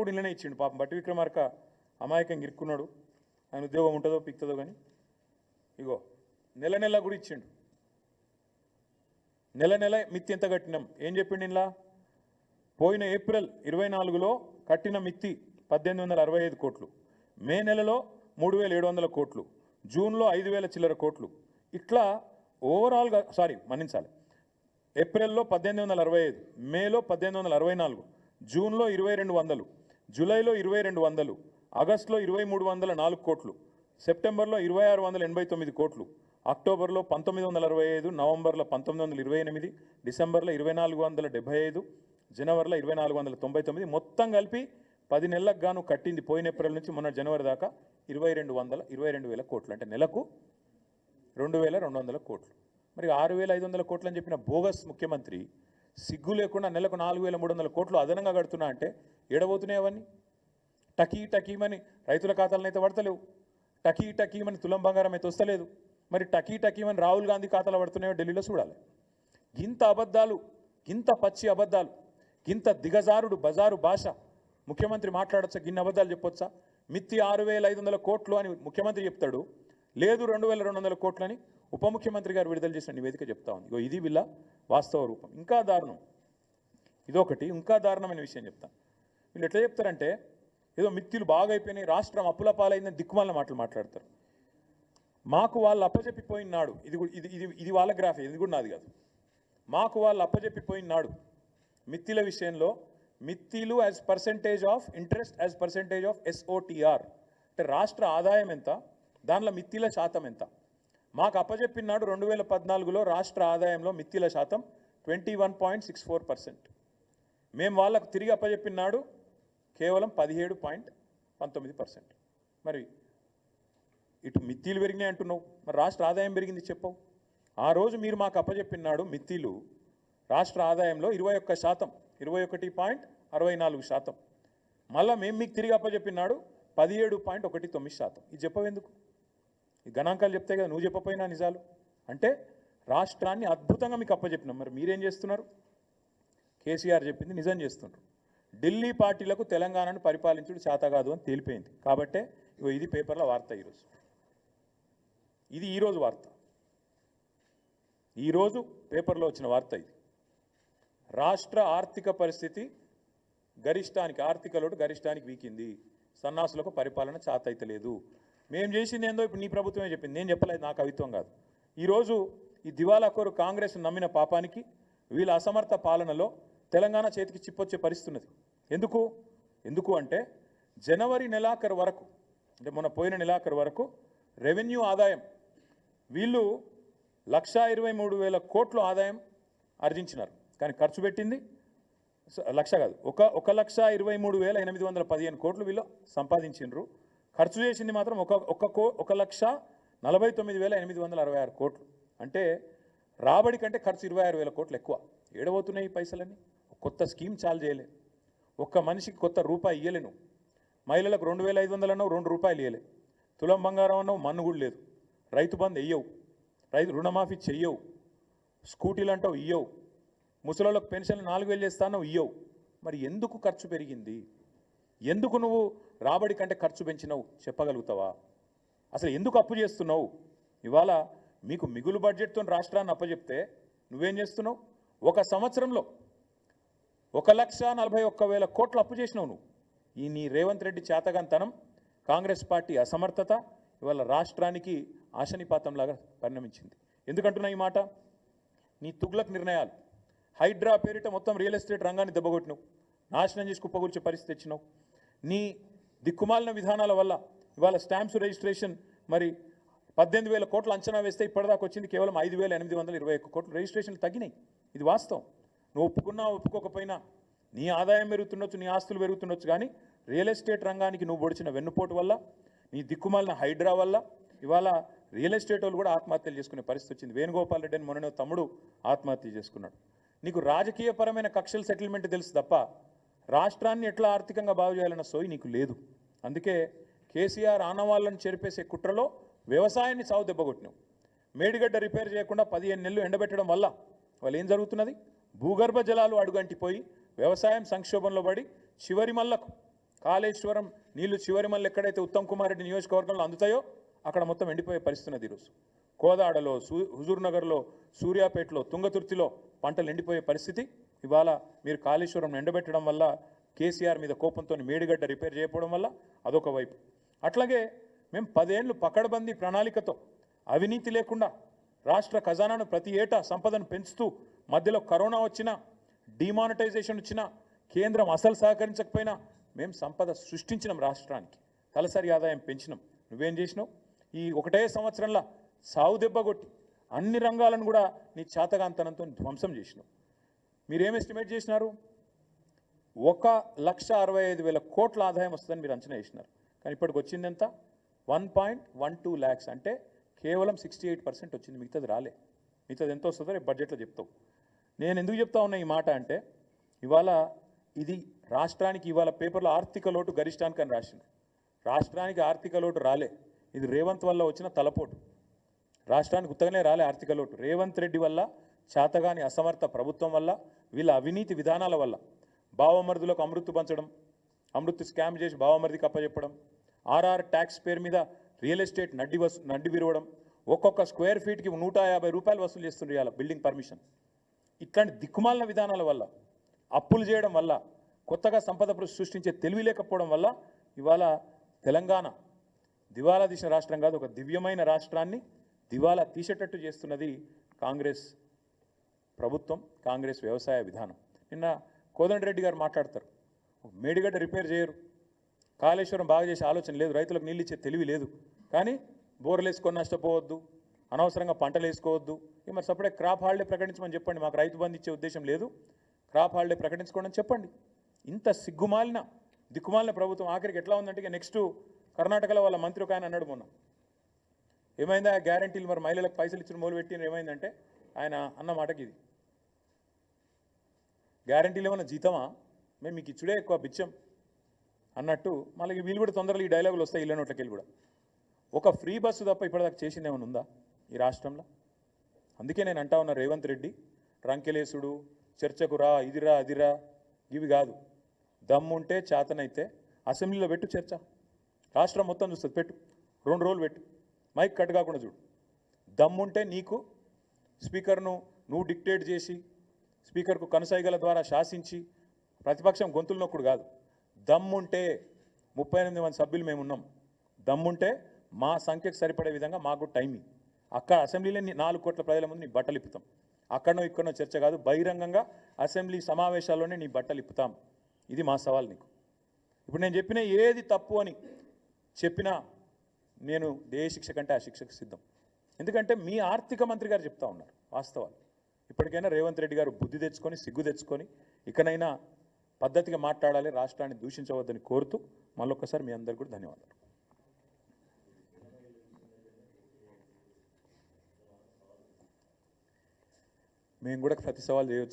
కూడా ఇళ్ళనే ఇచ్చిండు పాపం. బట్టి విక్రమార్క అమాయకంగా ఇరుక్కున్నాడు, ఆయన ఉద్యోగం ఉంటుందో పిక్తుందో కానీ ఇగో నెల నెల కూడా ఇచ్చిండు. నెల నెల మిత్తి ఎంత కట్టినాం ఏం చెప్పిండు ఇలా? పోయిన ఏప్రిల్ 24లో కట్టిన మిత్తి 1865 కోట్లు, మే నెలలో 3700 కోట్లు, జూన్లో 5000 చిల్లర కోట్లు. ఇట్లా ఓవరాల్గా మన్నించాలి, ఏప్రిల్లో 1865, మేలో 1864, జూన్లో 2200, జూలైలో 2200, ఆగస్టులో 2304 కోట్లు, సెప్టెంబర్లో 2689 కోట్లు, అక్టోబర్లో 1965, నవంబర్లో 1928, డిసెంబర్లో 2475, జనవరిలో 2499, మొత్తం కలిపి 10 నెలలకు గాను కట్టింది పోయిన ఏప్రిల్ నుంచి మొన్న జనవరి దాకా 22,000 కోట్లు, అంటే నెలకు 2200 కోట్లు. మరి 6500 కోట్లు అని చెప్పిన బోగస్ ముఖ్యమంత్రి సిగ్గు లేకుండా నెలకు 4300 కోట్లు అదనంగా కడుతున్నా అంటే ఏడబోతున్నాయి అవన్నీ? టకీమని రైతుల ఖాతాలను అయితే పడతలేవు, టకీమని తులం బంగారం అయితే వస్తలేదు. మరి టకీమని రాహుల్ గాంధీ ఖాతాలో పడుతున్నాయో ఢిల్లీలో చూడాలి. గింత అబద్ధాలు, గింత పచ్చి అబద్ధాలు, గింత దిగజారుడు బజారు భాష ముఖ్యమంత్రి మాట్లాడొచ్చా? గిన్ని అబద్ధాలు చెప్పొచ్చా? మిత్తి 6500 కోట్లు అని ముఖ్యమంత్రి చెప్తాడు, లేదు 2200 కోట్లు అని ఉప ముఖ్యమంత్రి గారు విడుదల చేసిన నివేదిక చెప్తా ఉంది. ఇగో ఇది వీళ్ళ వాస్తవ రూపం. ఇంకా దారుణం ఇదొకటి, ఇంకా దారుణమైన విషయం చెప్తాను. వీళ్ళు ఎట్లా చెప్తారంటే ఏదో మిత్తిలు బాగా అయిపోయినాయి, రాష్ట్రం అప్పుల పాలైందని దిక్కుమాలిన మాటలు మాట్లాడతారు. మాకు వాళ్ళు అప్పచెప్పిపోయినాడు, ఇది వాళ్ళ గ్రాఫ్, ఇది కూడా నాది కాదు. మాకు వాళ్ళు అప్పచెప్పిపోయినాడు మిత్తిల విషయంలో, మిత్తిలు as percentage of interest as percentage of SOTR, అంటే రాష్ట్ర ఆదాయం ఎంత, దానిలో మిత్తిల శాతం ఎంత. మాకు అప్పచెప్పినాడు 2014లో రాష్ట్ర ఆదాయంలో మిత్తిల శాతం 21.64%. మేము వాళ్ళకు తిరిగి అప్పచెప్పినాడు కేవలం 17.19%. మరి ఇటు మిత్తిలు పెరిగినాయి అంటున్నావు, మరి రాష్ట్ర ఆదాయం పెరిగింది చెప్పవు. ఆ రోజు మీరు మాకు అప్పచెప్పినాడు మిత్తిలు రాష్ట్ర ఆదాయంలో 21%, 21.64%. మళ్ళీ మేము మీకు తిరిగి అప్పచెప్పినాడు 17.19%. ఇది చెప్పవెందుకు? ఈ గణాంకాలు చెప్తే కదా, నువ్వు చెప్పపోయినా నిజాలు. అంటే రాష్ట్రాన్ని అద్భుతంగా మీకు అప్పచెప్పినాం, మరి మీరేం చేస్తున్నారు? కేసీఆర్ చెప్పింది నిజం చేస్తున్నారు. ఢిల్లీ పార్టీలకు తెలంగాణను పరిపాలించుడు చేత కాదు అని తేలిపోయింది. కాబట్టే ఇది పేపర్ల వార్త ఈరోజు. ఇది ఈరోజు వార్త, ఈరోజు పేపర్లో వచ్చిన వార్త ఇది. రాష్ట్ర ఆర్థిక పరిస్థితి గరిష్టానికి, ఆర్థిక లోటు గరిష్టానికి వీకింది, సన్నాసులకు పరిపాలన చేత అయితే లేదు. మేము చేసింది ఏందో ఇప్పుడు నీ ప్రభుత్వమే చెప్పింది, నేను చెప్పలేదు, నా కవిత్వం కాదు. ఈరోజు ఈ దివాలాకోరు కాంగ్రెస్ నమ్మిన పాపానికి వీళ్ళ అసమర్థ పాలనలో తెలంగాణ చేతికి చిప్పొచ్చే పరిస్థితి ఉన్నది. ఎందుకు అంటే జనవరి నెలాఖరు వరకు, అంటే మొన్న పోయిన నెలాఖరు వరకు రెవెన్యూ ఆదాయం వీళ్ళు 1,23,000 కోట్లు ఆదాయం ఆర్జించినారు. కానీ ఖర్చు పెట్టింది లక్ష కాదు, 1,23,815 కోట్లు వీళ్ళు సంపాదించిండ్రు. ఖర్చు చేసింది మాత్రం 1,49,866 కోట్లు. అంటే రాబడి కంటే ఖర్చు 26,000 కోట్లు ఎక్కువ. ఏడబోతున్నాయి ఈ పైసలన్నీ? కొత్త స్కీమ్ చాలు చేయలే, ఒక్క మనిషికి కొత్త రూపాయి ఇయ్యలే. నువ్వు మహిళలకు 2,500 అన్నావు, 2 రూపాయలు ఇయ్యలే. తులం బంగారం అన్నావు, మన్ను కూడా లేదు. రైతు బంధు వెయ్యవు, రైతు రుణమాఫీ చెయ్యవు, స్కూటీలు అంటావు ఇయ్యవు, ముసలోళ్ళకు పెన్షన్లు 4,000 చేస్తానో ఇయ్యవు. మరి ఎందుకు ఖర్చు పెరిగింది? ఎందుకు నువ్వు రాబడి కంటే ఖర్చు పెంచినావు చెప్పగలుగుతావా? అసలు ఎందుకు అప్పు చేస్తున్నావు? ఇవాళ మీకు మిగులు బడ్జెట్తో రాష్ట్రాన్ని అప్పచెప్తే నువ్వేం చేస్తున్నావు? ఒక సంవత్సరంలో 1,41,000 కోట్లు అప్పు చేసినావు నువ్వు. ఈ నీ రేవంత్ రెడ్డి చేతగాంతనం, కాంగ్రెస్ పార్టీ అసమర్థత ఇవాళ రాష్ట్రానికి ఆశనిపాతంలాగా పరిణమించింది. ఎందుకంటున్నా ఈ మాట? నీ తుగ్లక్ నిర్ణయాలు, హైడ్రా పేరిట మొత్తం రియల్ ఎస్టేట్ రంగాన్ని దెబ్బగొట్టినావు, నాశనం చేసి కుప్పగూర్చే పరిస్థితి తెచ్చినావు. నీ దిక్కుమాలిన విధానాల వల్ల ఇవాళ స్టాంప్స్ రిజిస్ట్రేషన్ మరి 18,000 కోట్లు అంచనా వేస్తే ఇప్పటిదాకా వచ్చింది కేవలం 5,821 కోట్లు రిజిస్ట్రేషన్లు తగ్గినాయి. ఇది వాస్తవం. నువ్వు ఒప్పుకున్నా ఒప్పుకోకపోయినా నీ ఆదాయం పెరుగుతుండొచ్చు, నీ ఆస్తులు పెరుగుతుండొచ్చు, కానీ రియల్ ఎస్టేట్ రంగానికి నువ్వు పొడిచిన వెన్నుపోటు వల్ల, నీ దిక్కుమాలిన హైడ్రా వల్ల ఇవాళ రియల్ ఎస్టేట్ వాళ్ళు కూడా ఆత్మహత్యలు చేసుకునే పరిస్థితి వచ్చింది. వేణుగోపాల్ రెడ్డి అని మొన్న తమ్ముడు ఆత్మహత్య చేసుకున్నాడు. నీకు రాజకీయపరమైన కక్షల సెటిల్మెంట్ తెలుసు తప్ప రాష్ట్రాన్ని ఎట్లా ఆర్థికంగా బాగు చేయాలన్న సోయి నీకు లేదు. అందుకే కేసీఆర్ ఆనవాళ్ళను చెరిపేసే కుట్రలో వ్యవసాయాన్ని సాగు దెబ్బగొట్టినావు. మేడిగడ్డ రిపేర్ చేయకుండా 15 నెలలు ఎండబెట్టడం వల్ల వాళ్ళు ఏం జరుగుతున్నది? భూగర్భ జలాలు అడుగంటిపోయి వ్యవసాయం సంక్షోభంలో పడి చివరి మల్లకు కాళేశ్వరం నీళ్లు చివరి మళ్ళీ ఎక్కడైతే ఉత్తమ్ కుమార్ రెడ్డి నియోజకవర్గంలో అందుతాయో అక్కడ మొత్తం ఎండిపోయే పరిస్థితి ఉన్నది ఈరోజు. కోదాడలో, హుజూర్ నగర్లో, సూర్యాపేటలో, తుంగతుర్తిలో పంటలు ఎండిపోయే పరిస్థితి. ఇవాళ మీరు కాళేశ్వరం ఎండబెట్టడం వల్ల, కేసీఆర్ మీద కోపంతో మేడిగడ్డ రిపేర్ చేయకపోవడం వల్ల అదొక వైపు. అట్లాగే మేము 10 ఏళ్ళు పకడ్బందీ ప్రణాళికతో అవినీతి లేకుండా రాష్ట్ర ఖజానాను ప్రతి ఏటా సంపదను పెంచుతూ మధ్యలో కరోనా వచ్చినా, డిమానిటైజేషన్ వచ్చినా, కేంద్రం అసలు సహకరించకపోయినా మేము సంపద సృష్టించినాం. రాష్ట్రానికి తలసరి ఆదాయం పెంచినాం. నువ్వేం చేసినావు? ఈ ఒకటే సంవత్సరంలో సావు దెబ్బ కొట్టి అన్ని రంగాలను కూడా నీ చేతగాంతనంతో ధ్వంసం చేసినావు. మీరేం ఎస్టిమేట్ చేసినారు? 1,65,000 కోట్ల ఆదాయం వస్తుందని మీరు అంచనా వేసినారు. కానీ ఇప్పటికి వచ్చింది ఎంత? 1.12 lakhs, అంటే కేవలం 68% వచ్చింది. మిగతాది రాలే. మిగతాది ఎంత వస్తుందో రేపు బడ్జెట్లో చెప్తావు. నేను ఎందుకు చెప్తా ఉన్నా ఈ మాట అంటే, ఇవాళ ఇది రాష్ట్రానికి ఇవాళ పేపర్లో ఆర్థిక లోటు గరిష్టానికి అని రాసింది. రాష్ట్రానికి ఆర్థిక లోటు రాలే. ఇది రేవంత్ వల్ల వచ్చిన తలపోటు. రాష్ట్రానికి ఉత్తగానే రాలే ఆర్థిక లోటు. రేవంత్ రెడ్డి వల్ల, చేతగాని అసమర్థ ప్రభుత్వం వల్ల, వీళ్ళ అవినీతి విధానాల వల్ల, బావమరుదులకు అమృత్ పంచడం, అమృత్ స్కామ్ చేసి బావమరిదికి అప్పచెప్పడం, ఆర్ఆర్ ట్యాక్స్ పేరు మీద రియల్ ఎస్టేట్ నడ్డి విరవడం, ఒక్కొక్క స్క్వేర్ ఫీట్కి 150 రూపాయలు వసూలు చేస్తుండ్రు ఇవాళ బిల్డింగ్ పర్మిషన్. ఇట్లాంటి దిక్కుమాలిన విధానాల వల్ల, అప్పులు చేయడం వల్ల, కొత్తగా సంపద సృష్టించే తెలివి లేకపోవడం వల్ల ఇవాళ తెలంగాణ దివాలా తీసిన రాష్ట్రం కాదు, ఒక దివ్యమైన రాష్ట్రాన్ని దివాలా తీసేటట్టు చేస్తున్నది కాంగ్రెస్ ప్రభుత్వం, కాంగ్రెస్ వ్యవసాయ విధానం. నిన్న కోదండరెడ్డి గారు మాట్లాడతారు, మేడిగడ్డ రిపేర్ చేయరు, కాళేశ్వరం బాగా చేసే ఆలోచన లేదు, రైతులకు నీళ్ళు ఇచ్చే తెలివి లేదు, కానీ బోర్లు వేసుకొని నష్టపోవద్దు, అనవసరంగా పంటలు వేసుకోవద్దు. మరి సపడే క్రాప్ హాలిడే ప్రకటించమని చెప్పండి. మాకు రైతు బంధు ఇచ్చే ఉద్దేశం లేదు, క్రాప్ హాలిడే ప్రకటించుకోండి అని చెప్పండి. ఇంత సిగ్గుమాలిన దిక్కుమాలిన ప్రభుత్వం ఆఖరికి ఎట్లా ఉందంటే, ఇక నెక్స్ట్ కర్ణాటకలో వాళ్ళ మంత్రి ఒక ఆయన అన్నాడు మొన్న, ఏమైందా గ్యారంటీలు మరి మహిళలకు పైసలు ఇచ్చిన మొదలుపెట్టిన ఏమైందంటే, ఆయన అన్న మాటకి ఇది, గ్యారంటీలు ఏమన్నా జీతమా, మేము మీకు ఇచ్చుడే ఎక్కువ బిచ్చం అన్నట్టు. మళ్ళీ వీళ్ళు కూడా తొందరలో ఈ డైలాగులు వస్తాయి ఇళ్ళ నోట్లకి వెళ్ళి కూడా. ఒక ఫ్రీ బస్సు తప్ప ఇప్పటిదాకా చేసింది ఏమైనా ఉందా ఈ రాష్ట్రంలో? అందుకే నేను అంటా ఉన్నా, రేవంత్ రెడ్డి రంకెలేసుడు, చర్చకు రా, ఇదిరా అదిరా, ఇవి కాదు. దమ్ముంటే చేతనైతే అసెంబ్లీలో పెట్టు చర్చ, రాష్ట్రం మొత్తం చూస్తుంది, పెట్టు, 2 రోజులు పెట్టు, మైక్ కట్ కాకుండా చూడు. దమ్ముంటే నీకు స్పీకర్ను నువ్వు డిక్టేట్ చేసి, స్పీకర్కు కనుసైగల ద్వారా శాసించి ప్రతిపక్షం గొంతులు నొక్కుడు కాదు. దమ్ముంటే 38 మంది సభ్యులు మేము ఉన్నాం, దమ్ముంటే మా సంఖ్యకు సరిపడే విధంగా మాకు టైమింగ్, అక్కడ అసెంబ్లీలో 4 కోట్ల ప్రజల ముందు నీ బట్టలు ఇప్పుతాం. అక్కడనో ఇక్కడనో చర్చ కాదు, బహిరంగంగా అసెంబ్లీ సమావేశాల్లోనే నీ బట్టలు ఇప్పుతాం. ఇది మా సవాల్ నీకు. ఇప్పుడు నేను చెప్పిన ఏది తప్పు అని చెప్పినా నేను ఏ శిక్ష కంటే ఆ శిక్షకు సిద్ధం. ఎందుకంటే మీ ఆర్థిక మంత్రి గారు చెప్తా ఉన్నారు వాస్తవాలు. ఇప్పటికైనా రేవంత్ రెడ్డి గారు బుద్ధి తెచ్చుకొని, సిగ్గు తెచ్చుకొని, ఇకనైనా పద్ధతిగా మాట్లాడాలి, రాష్ట్రాన్ని దూషించవద్దని కోరుతూ మళ్ళొక్కసారి మీ అందరికీ కూడా ధన్యవాదాలు. మేము కూడా ప్రతి సవాల్ చేయవచ్చు.